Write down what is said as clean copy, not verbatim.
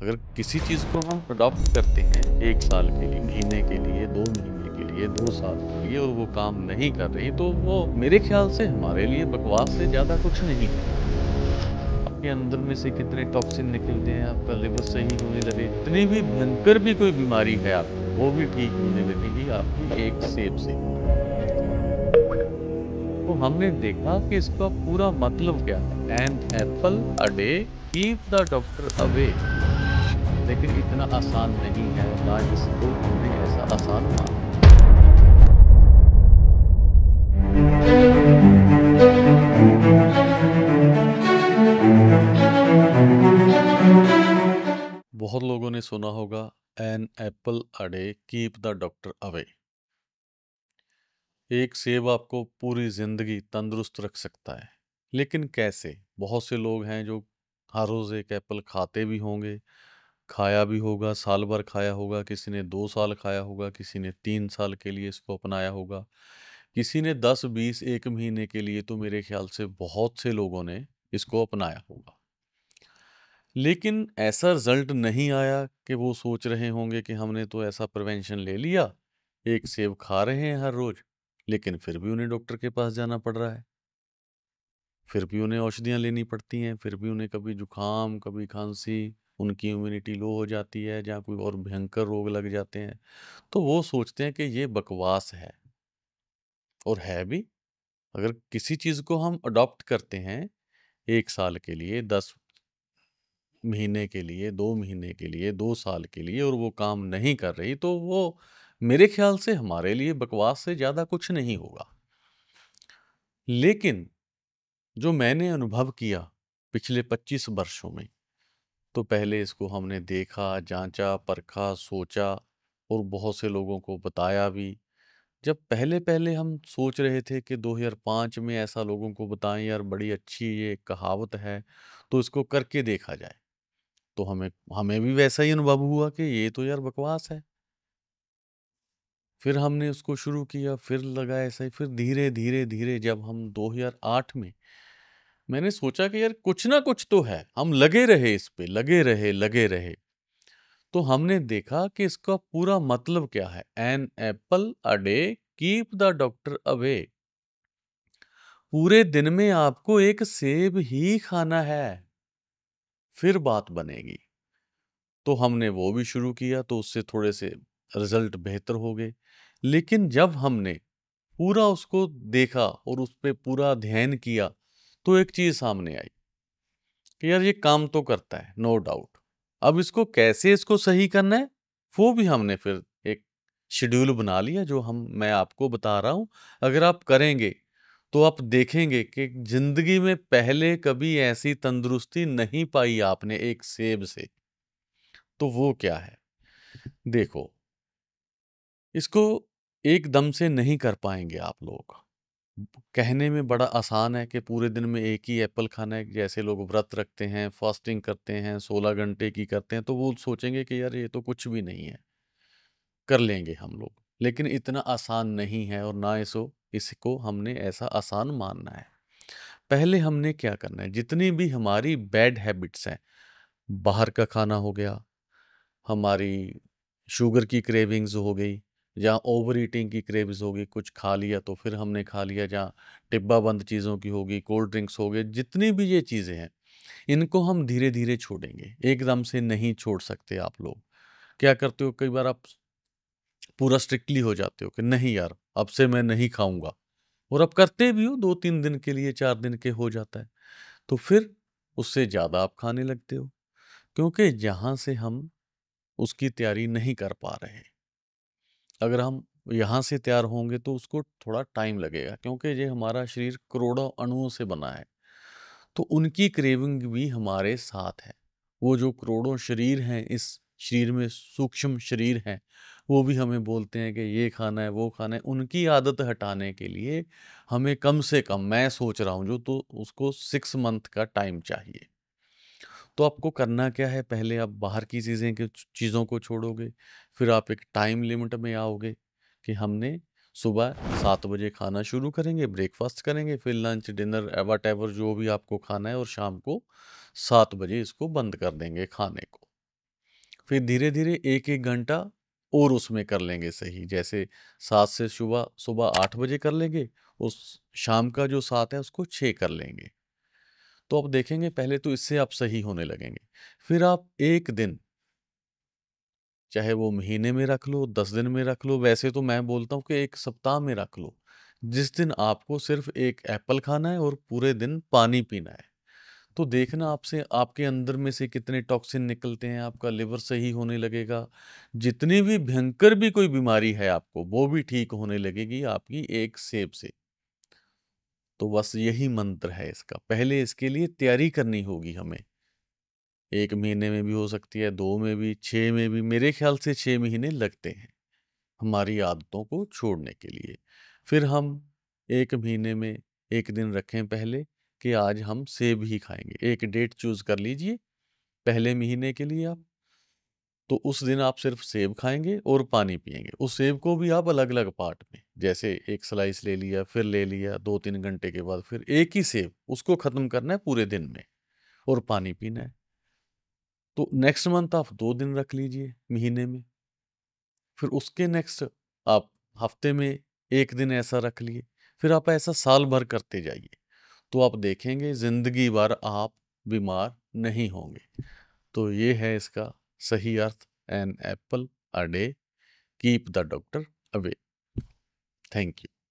अगर किसी चीज़ को हम अडॉप्ट करते हैं 1 साल के लिए, महीने के लिए, 2 महीने के लिए, 2 साल के लिए और वो काम नहीं कर रही, तो वो मेरे ख़्याल से हमारे लिए बकवास से ज़्यादा कुछ नहीं है। आपके अंदर में से कितने टॉक्सिन निकलते हैं, आपका लिवर सही होने लगे, इतनी भी भयंकर भी कोई बीमारी है आपको, वो भी ठीक होने लगेगी आपकी एक सेब से। तो हमने देखा कि इसका पूरा मतलब क्या है, an apple a day keep the doctor away. लेकिन इतना आसान नहीं है, ना इसको हमने ऐसा आसान माना। बहुत लोगों ने सुना होगा, an apple a day keep the doctor away. एक सेब आपको पूरी जिंदगी तंदुरुस्त रख सकता है, लेकिन कैसे? बहुत से लोग हैं जो हर रोज एक एप्पल खाते भी होंगे, खाया भी होगा, साल भर खाया होगा, किसी ने 2 साल खाया होगा, किसी ने 3 साल के लिए इसको अपनाया होगा, किसी ने 10 20 एक महीने के लिए, तो मेरे ख्याल से बहुत से लोगों ने इसको अपनाया होगा। लेकिन ऐसा रिजल्ट नहीं आया कि वो सोच रहे होंगे कि हमने तो ऐसा प्रिवेंशन ले लिया, एक सेब खा रहे हैं हर रोज, लेकिन फिर भी उन्हें डॉक्टर के पास जाना पड़ रहा है, फिर भी उन्हें औषधियाँ लेनी पड़ती हैं, फिर भी उन्हें कभी जुकाम, कभी खांसी, उनकी इम्यूनिटी लो हो जाती है, जहाँ कोई और भयंकर रोग लग जाते हैं। तो वो सोचते हैं कि ये बकवास है, और है भी। अगर किसी चीज़ को हम अडॉप्ट करते हैं 1 साल के लिए, 10 महीने के लिए, 2 महीने के लिए, 2 साल के लिए, और वो काम नहीं कर रही, तो वो मेरे ख्याल से हमारे लिए बकवास से ज़्यादा कुछ नहीं होगा। लेकिन जो मैंने अनुभव किया पिछले 25 वर्षों में, तो पहले इसको हमने देखा, जांचा, परखा, सोचा और बहुत से लोगों को बताया भी। जब पहले पहले हम सोच रहे थे कि 2005 में ऐसा लोगों को बताएं, यार बड़ी अच्छी ये कहावत है, तो इसको करके देखा जाए, तो हमें हमें भी वैसा ही अनुभव हुआ कि ये तो यार बकवास है। फिर हमने उसको शुरू किया, फिर लगा ऐसा ही, फिर धीरे धीरे धीरे जब हम 2008 में, मैंने सोचा कि यार कुछ ना कुछ तो है, हम लगे रहे इस पे, लगे रहे। तो हमने देखा कि इसका पूरा मतलब क्या है, an apple a day keep the doctor away. पूरे दिन में आपको एक सेब ही खाना है, फिर बात बनेगी। तो हमने वो भी शुरू किया, तो उससे थोड़े से रिजल्ट बेहतर हो गए। लेकिन जब हमने पूरा उसको देखा और उस पे पूरा अध्ययन किया, तो एक चीज सामने आई कि यार ये काम तो करता है, नो डाउट। अब इसको कैसे इसको सही करना है, वो भी हमने फिर एक शेड्यूल बना लिया, जो मैं आपको बता रहा हूं। अगर आप करेंगे तो आप देखेंगे कि जिंदगी में पहले कभी ऐसी तंदुरुस्ती नहीं पाई आपने एक सेब से। तो वो क्या है, देखो, इसको एकदम से नहीं कर पाएंगे आप लोग। कहने में बड़ा आसान है कि पूरे दिन में एक ही एप्पल खाना है, जैसे लोग व्रत रखते हैं, फास्टिंग करते हैं, 16 घंटे की करते हैं, तो वो सोचेंगे कि यार ये तो कुछ भी नहीं है, कर लेंगे हम लोग। लेकिन इतना आसान नहीं है, और ना इसको हमने ऐसा आसान मानना है। पहले हमने क्या करना है, जितनी भी हमारी बैड हैबिट्स हैं, बाहर का खाना हो गया, हमारी शुगर की क्रेविंग्स हो गई, जहाँ ओवर ईटिंग की क्रेविंग्स हो गई, कुछ खा लिया तो फिर हमने खा लिया, जहाँ डिब्बा बंद चीज़ों की होगी, कोल्ड ड्रिंक्स हो गए, जितनी भी ये चीज़ें हैं, इनको हम धीरे धीरे छोड़ेंगे, एकदम से नहीं छोड़ सकते। आप लोग क्या करते हो, कई बार आप पूरा स्ट्रिक्टली हो जाते हो कि नहीं यार अब से मैं नहीं खाऊंगा, और अब करते भी हो, 2 3 दिन के लिए, 4 दिन के हो जाता है, तो फिर उससे ज़्यादा आप खाने लगते हो, क्योंकि जहाँ से हम उसकी तैयारी नहीं कर पा रहे। अगर हम यहाँ से तैयार होंगे तो उसको थोड़ा टाइम लगेगा, क्योंकि ये हमारा शरीर करोड़ों अणुओं से बना है, तो उनकी क्रेविंग भी हमारे साथ है। वो जो करोड़ों शरीर हैं, इस शरीर में सूक्ष्म शरीर हैं, वो भी हमें बोलते हैं कि ये खाना है, वो खाना है। उनकी आदत हटाने के लिए हमें कम से कम, मैं सोच रहा हूँ जो, तो उसको 6 मंथ का टाइम चाहिए। तो आपको करना क्या है, पहले आप बाहर की चीज़ों को छोड़ोगे, फिर आप एक टाइम लिमिट में आओगे कि हमने सुबह 7 बजे खाना शुरू करेंगे, ब्रेकफास्ट करेंगे, फिर लंच, डिनर, वट एवर जो भी आपको खाना है, और शाम को 7 बजे इसको बंद कर देंगे खाने को। फिर धीरे-धीरे 1-1 घंटा और उसमें कर लेंगे सही। जैसे 7 से सुबह सुबह 8 बजे कर लेंगे, उस शाम का जो 7 है उसको 6 कर लेंगे। तो आप देखेंगे पहले तो इससे आप सही होने लगेंगे। फिर आप 1 दिन, चाहे वो महीने में रख लो, 10 दिन में रख लो, वैसे तो मैं बोलता हूँ कि 1 सप्ताह में रख लो। जिस दिन आपको सिर्फ़ 1 एप्पल खाना है और पूरे दिन पानी पीना है। तो देखना आपसे आपके अंदर में से कितने टॉक्सिन निकलते हैं, आपका लिवर सही होने लगेगा। जितनी भी भयंकर भी कोई बीमारी है आपको, वो भी ठीक होने लगेगी आपकी एक सेब से। तो बस यही मंत्र है इसका। पहले इसके लिए तैयारी करनी होगी हमें। 1 महीने में भी हो सकती है, 2 में भी, 6 में भी, मेरे ख़्याल से 6 महीने लगते हैं, हमारी आदतों को छोड़ने के लिए। फिर हम 1 महीने में 1 दिन रखें पहले कि आज हम सेब ही खाएँगे। एक डेट चूज़ कर लीजिए पहले महीने के लिए आप, तो उस दिन आप सिर्फ़ सेब खाएँगे और पानी पिएँगे। उस सेब को भी आप अलग-अलग पार्ट में, जैसे 1 स्लाइस ले लिया, फिर ले लिया, 2-3 घंटे के बाद फिर एक ही सेब, उसको ख़त्म करना है पूरे दिन में और पानी पीना है। तो नेक्स्ट मंथ आप 2 दिन रख लीजिए महीने में, फिर उसके नेक्स्ट आप हफ़्ते में 1 दिन ऐसा रख लिए, फिर आप ऐसा साल भर करते जाइए। तो आप देखेंगे ज़िंदगी भर आप बीमार नहीं होंगे। तो ये है इसका सही अर्थ, an apple a day keep the doctor away. Thank you.